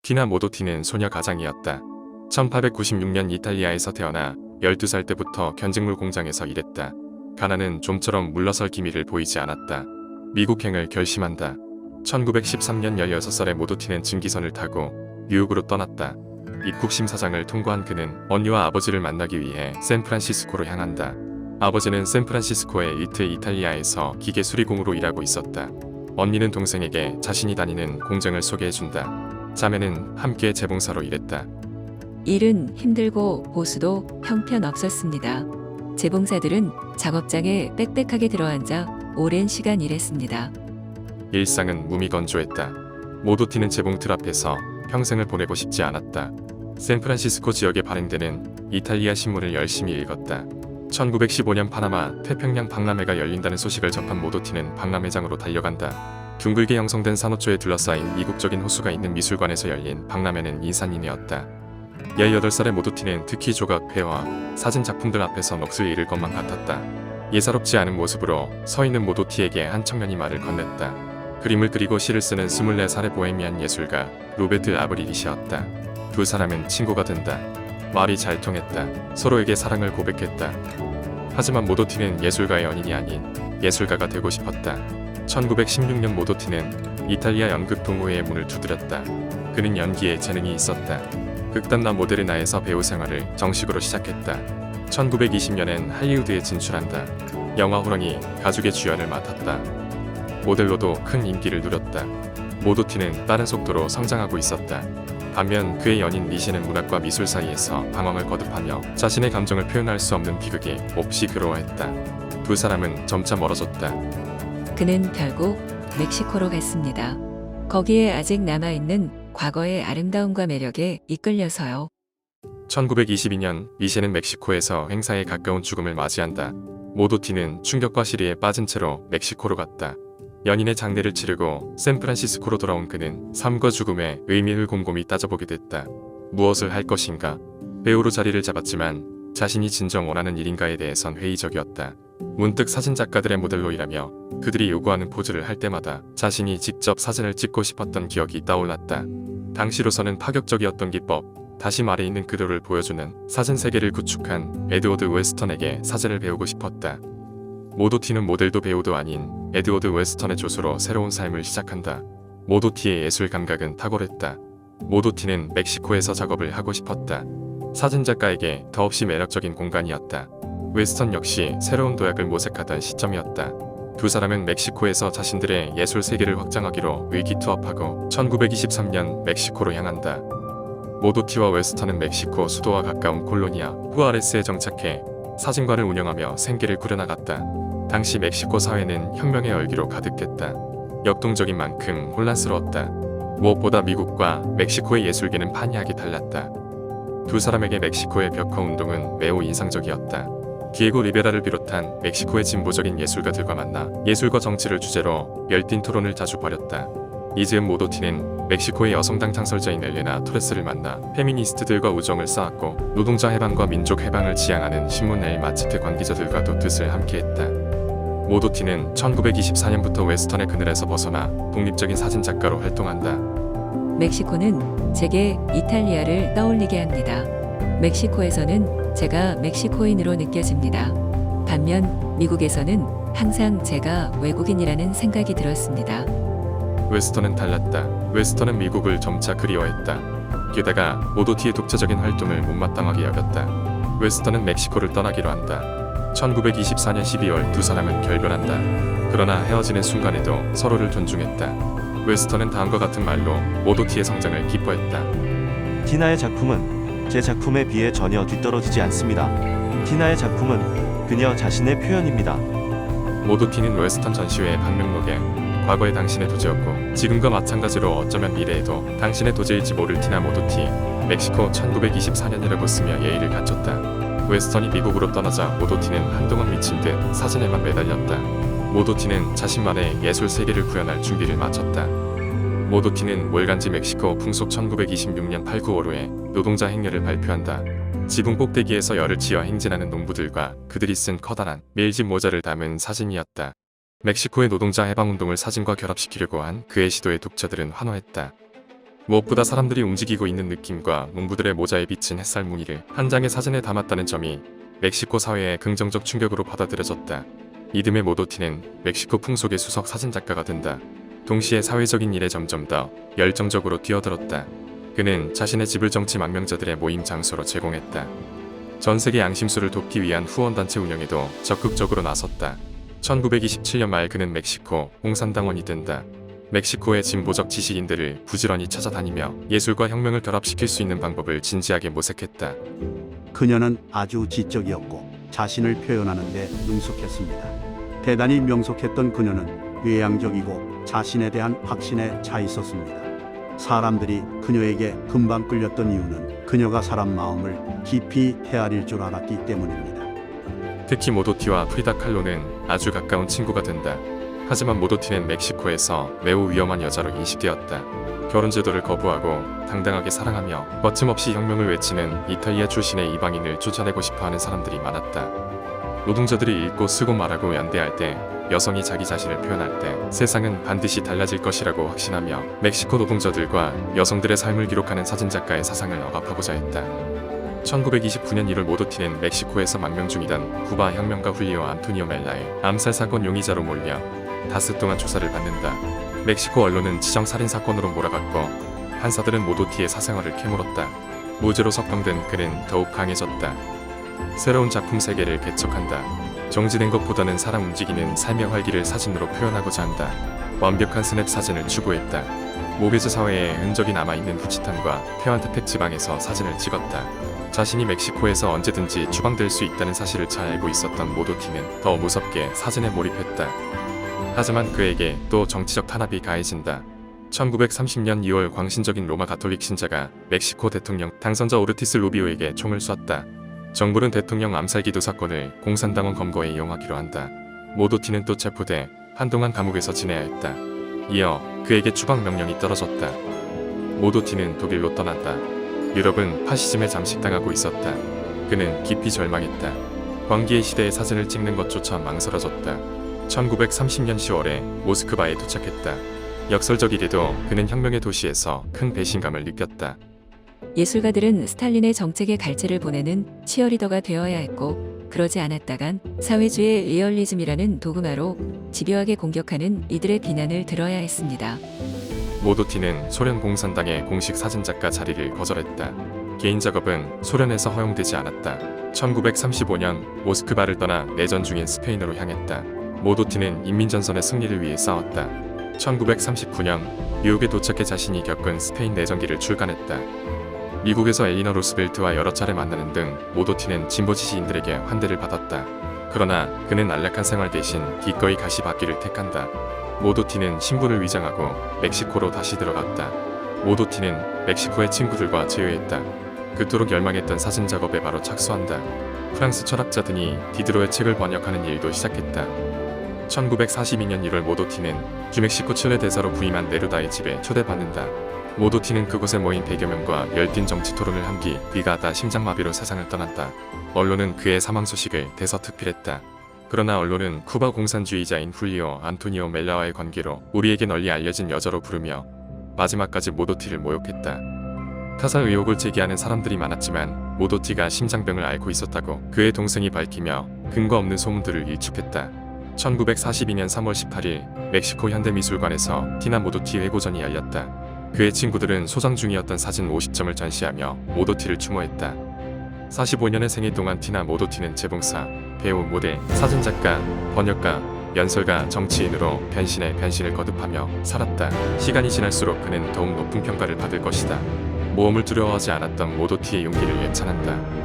티나 모도티는 소녀 가장이었다. 1896년 이탈리아에서 태어나 12살 때부터 견직물 공장에서 일했다. 가난은 좀처럼 물러설 기미를 보이지 않았다. 미국행을 결심한다. 1913년 16살의 모도티는 증기선을 타고 뉴욕으로 떠났다. 입국 심사장을 통과한 그는 언니와 아버지를 만나기 위해 샌프란시스코로 향한다. 아버지는 샌프란시스코의 리틀 이탈리아에서 기계 수리공으로 일하고 있었다. 언니는 동생에게 자신이 다니는 공장을 소개해준다. 자매는 함께 재봉사로 일했다. 일은 힘들고 보수도 형편없었습니다. 재봉사들은 작업장에 빽빽하게 들어앉아 오랜 시간 일했습니다. 일상은 무미건조했다. 모도티는 재봉틀 앞에서 평생을 보내고 싶지 않았다. 샌프란시스코 지역에 발행되는 이탈리아 신문을 열심히 읽었다. 1915년 파나마 태평양 박람회가 열린다는 소식을 접한 모도티는 박람회장으로 달려간다. 둥글게 형성된 산호초에 둘러싸인 이국적인 호수가 있는 미술관에서 열린 박람회는 인산인해였다. 18살의 모도티는 특히 조각회와 사진 작품들 앞에서 넋을 잃을 것만 같았다. 예사롭지 않은 모습으로 서 있는 모도티에게 한 청년이 말을 건넸다. 그림을 그리고 시를 쓰는 24살의 보헤미안 예술가 로베트 아브릴이시였다. 두 사람은 친구가 된다. 말이 잘 통했다. 서로에게 사랑을 고백했다. 하지만 모도티는 예술가의 연인이 아닌 예술가가 되고 싶었다. 1916년 모도티는 이탈리아 연극 동호회의 문을 두드렸다. 그는 연기에 재능이 있었다. 극단나 모데르나에서 배우 생활을 정식으로 시작했다. 1920년엔 할리우드에 진출한다. 영화 호랑이 가죽의 주연을 맡았다. 모델로도 큰 인기를 누렸다. 모도티는 빠른 속도로 성장하고 있었다. 반면 그의 연인 리시는 문학과 미술 사이에서 방황을 거듭하며 자신의 감정을 표현할 수 없는 비극에 몹시 괴로워했다. 두 사람은 점차 멀어졌다. 그는 결국 멕시코로 갔습니다. 거기에 아직 남아있는 과거의 아름다움과 매력에 이끌려서요. 1922년 리시는 멕시코에서 행사에 가까운 죽음을 맞이한다. 모도티는 충격과 시리에 빠진 채로 멕시코로 갔다. 연인의 장례를 치르고 샌프란시스코로 돌아온 그는 삶과 죽음의 의미를 곰곰이 따져보게 됐다. 무엇을 할 것인가? 배우로 자리를 잡았지만 자신이 진정 원하는 일인가에 대해선 회의적이었다. 문득 사진작가들의 모델로 일하며 그들이 요구하는 포즈를 할 때마다 자신이 직접 사진을 찍고 싶었던 기억이 떠올랐다. 당시로서는 파격적이었던 기법, 다시 말해 있는 그도를 보여주는 사진 세계를 구축한 에드워드 웨스턴에게 사진을 배우고 싶었다. 모도티는 모델도 배우도 아닌 에드워드 웨스턴의 조수로 새로운 삶을 시작한다. 모도티의 예술 감각은 탁월했다. 모도티는 멕시코에서 작업을 하고 싶었다. 사진작가에게 더없이 매력적인 공간이었다. 웨스턴 역시 새로운 도약을 모색하던 시점이었다. 두 사람은 멕시코에서 자신들의 예술 세계를 확장하기로 의기투합하고 1923년 멕시코로 향한다. 모도티와 웨스턴은 멕시코 수도와 가까운 콜로니아 후아레스에 정착해 사진관을 운영하며 생계를 꾸려나갔다. 당시 멕시코 사회는 혁명의 열기로 가득했다. 역동적인 만큼 혼란스러웠다. 무엇보다 미국과 멕시코의 예술계는 판이하게 달랐다. 두 사람에게 멕시코의 벽화 운동은 매우 인상적이었다. 디에고 리베라를 비롯한 멕시코의 진보적인 예술가들과 만나 예술과 정치를 주제로 열띤 토론을 자주 벌였다. 이즈음 모도티는 멕시코의 여성당 창설자인 엘레나 토레스를 만나 페미니스트들과 우정을 쌓았고 노동자 해방과 민족 해방을 지향하는 신문 엘 마치트 관계자들과도 뜻을 함께했다. 모도티는 1924년부터 웨스턴의 그늘에서 벗어나 독립적인 사진작가로 활동한다. 멕시코는 제게 이탈리아를 떠올리게 합니다. 멕시코에서는 제가 멕시코인으로 느껴집니다. 반면 미국에서는 항상 제가 외국인이라는 생각이 들었습니다. 웨스턴은 달랐다. 웨스턴은 미국을 점차 그리워했다. 게다가 모도티의 독자적인 활동을 못마땅하게 여겼다. 웨스턴은 멕시코를 떠나기로 한다. 1924년 12월 두 사람은 결별한다. 그러나 헤어지는 순간에도 서로를 존중했다. 웨스턴은 다음과 같은 말로 모도티의 성장을 기뻐했다. 티나의 작품은 제 작품에 비해 전혀 뒤떨어지지 않습니다. 티나의 작품은 그녀 자신의 표현입니다. 모도티는 웨스턴 전시회의 방명록에 과거의 당신의 도제였고 지금과 마찬가지로 어쩌면 미래에도 당신의 도제일지 모를 티나 모도티, 멕시코 1924년이라고 쓰며 예의를 갖췄다. 웨스턴이 미국으로 떠나자 모도티는 한동안 미친 듯 사진에만 매달렸다. 모도티는 자신만의 예술 세계를 구현할 준비를 마쳤다. 모도티는 월간지 멕시코 풍속 1926년 8, 9, 5호에 노동자 행렬을 발표한다. 지붕 꼭대기에서 열을 지어 행진하는 농부들과 그들이 쓴 커다란 밀짚 모자를 담은 사진이었다. 멕시코의 노동자 해방운동을 사진과 결합시키려고 한 그의 시도에 독자들은 환호했다. 무엇보다 사람들이 움직이고 있는 느낌과 농부들의 모자에 비친 햇살 무늬를 한 장의 사진에 담았다는 점이 멕시코 사회의 긍정적 충격으로 받아들여졌다. 이듬해 모도티는 멕시코 풍속의 수석 사진작가가 된다. 동시에 사회적인 일에 점점 더 열정적으로 뛰어들었다. 그는 자신의 집을 정치 망명자들의 모임 장소로 제공했다. 전 세계 양심수를 돕기 위한 후원단체 운영에도 적극적으로 나섰다. 1927년 말 그는 멕시코 공산당원이 된다. 멕시코의 진보적 지식인들을 부지런히 찾아다니며 예술과 혁명을 결합시킬 수 있는 방법을 진지하게 모색했다. 그녀는 아주 지적이었고 자신을 표현하는 데 능숙했습니다. 대단히 명석했던 그녀는 외향적이고 자신에 대한 확신에 차 있었습니다. 사람들이 그녀에게 금방 끌렸던 이유는 그녀가 사람 마음을 깊이 헤아릴 줄 알았기 때문입니다. 특히 모도티와 프리다 칼로는 아주 가까운 친구가 된다. 하지만 모도티는 멕시코에서 매우 위험한 여자로 인식되었다. 결혼 제도를 거부하고 당당하게 사랑하며 거침없이 혁명을 외치는 이탈리아 출신의 이방인을 쫓아내고 싶어하는 사람들이 많았다. 노동자들이 읽고 쓰고 말하고 연대할 때, 여성이 자기 자신을 표현할 때 세상은 반드시 달라질 것이라고 확신하며 멕시코 노동자들과 여성들의 삶을 기록하는 사진작가의 사상을 억압하고자 했다. 1929년 1월 모도티는 멕시코에서 망명 중이던 쿠바 혁명가 훌리오 안토니오 멜라의 암살 사건 용의자로 몰려 닷새 동안 조사를 받는다. 멕시코 언론은 지정 살인 사건으로 몰아갔고 판사들은 모도티의 사생활을 캐물었다. 무죄로 석방된 그는 더욱 강해졌다. 새로운 작품 세계를 개척한다. 정지된 것보다는 살아 움직이는 삶의 활기를 사진으로 표현하고자 한다. 완벽한 스냅 사진을 추구했다. 모베즈 사회에 흔적이 남아있는 후치탄과 페완테펙 지방에서 사진을 찍었다. 자신이 멕시코에서 언제든지 추방될 수 있다는 사실을 잘 알고 있었던 모도티는 더 무섭게 사진에 몰입했다. 하지만 그에게 또 정치적 탄압이 가해진다. 1930년 2월 광신적인 로마 가톨릭 신자가 멕시코 대통령 당선자 오르티스 루비오에게 총을 쐈다. 정부는 대통령 암살 기도 사건을 공산당원 검거에 이용하기로 한다. 모도티는 또 체포돼 한동안 감옥에서 지내야 했다. 이어 그에게 추방 명령이 떨어졌다. 모도티는 독일로 떠났다. 유럽은 파시즘에 잠식당하고 있었다. 그는 깊이 절망했다. 광기의 시대의 사진을 찍는 것조차 망설여졌다. 1930년 10월에 모스크바에 도착했다. 역설적이게도 그는 혁명의 도시에서 큰 배신감을 느꼈다. 예술가들은 스탈린의 정책에 갈채를 보내는 치어리더가 되어야 했고, 그러지 않았다간 사회주의 리얼리즘이라는 도그마로 집요하게 공격하는 이들의 비난을 들어야 했습니다. 모도티는 소련 공산당의 공식 사진작가 자리를 거절했다. 개인 작업은 소련에서 허용되지 않았다. 1935년 모스크바를 떠나 내전 중인 스페인으로 향했다. 모도티는 인민전선의 승리를 위해 싸웠다. 1939년 뉴욕에 도착해 자신이 겪은 스페인 내전기를 출간했다. 미국에서 엘리너 루스벨트와 여러 차례 만나는 등 모도티는 진보 지시인들에게 환대를 받았다. 그러나 그는 안락한 생활 대신 기꺼이 가시밭길을 택한다. 모도티는 신분을 위장하고 멕시코로 다시 들어갔다. 모도티는 멕시코의 친구들과 재회했다. 그토록 열망했던 사진 작업에 바로 착수한다. 프랑스 철학자 드니 디드로의 책을 번역하는 일도 시작했다. 1942년 1월 모도티는 주멕시코 칠레 대사로 부임한 네루다의 집에 초대받는다. 모도티는 그곳에 모인 100여 명과 열띤 정치 토론을 한 뒤 비가 다 심장마비로 세상을 떠났다. 언론은 그의 사망 소식을 대서특필했다. 그러나 언론은 쿠바 공산주의자인 훌리오 안토니오 멜라와의 관계로 우리에게 널리 알려진 여자로 부르며 마지막까지 모도티를 모욕했다. 타살 의혹을 제기하는 사람들이 많았지만 모도티가 심장병을 앓고 있었다고 그의 동생이 밝히며 근거 없는 소문들을 일축했다. 1942년 3월 18일 멕시코 현대미술관에서 티나 모도티 회고전이 열렸다. 그의 친구들은 소장 중이었던 사진 50점을 전시하며 모도티를 추모했다. 45년의 생애 동안 티나 모도티는 재봉사, 배우, 모델, 사진작가, 번역가, 연설가, 정치인으로 변신에 변신을 거듭하며 살았다. 시간이 지날수록 그는 더욱 높은 평가를 받을 것이다. 모험을 두려워하지 않았던 모도티의 용기를 예찬한다.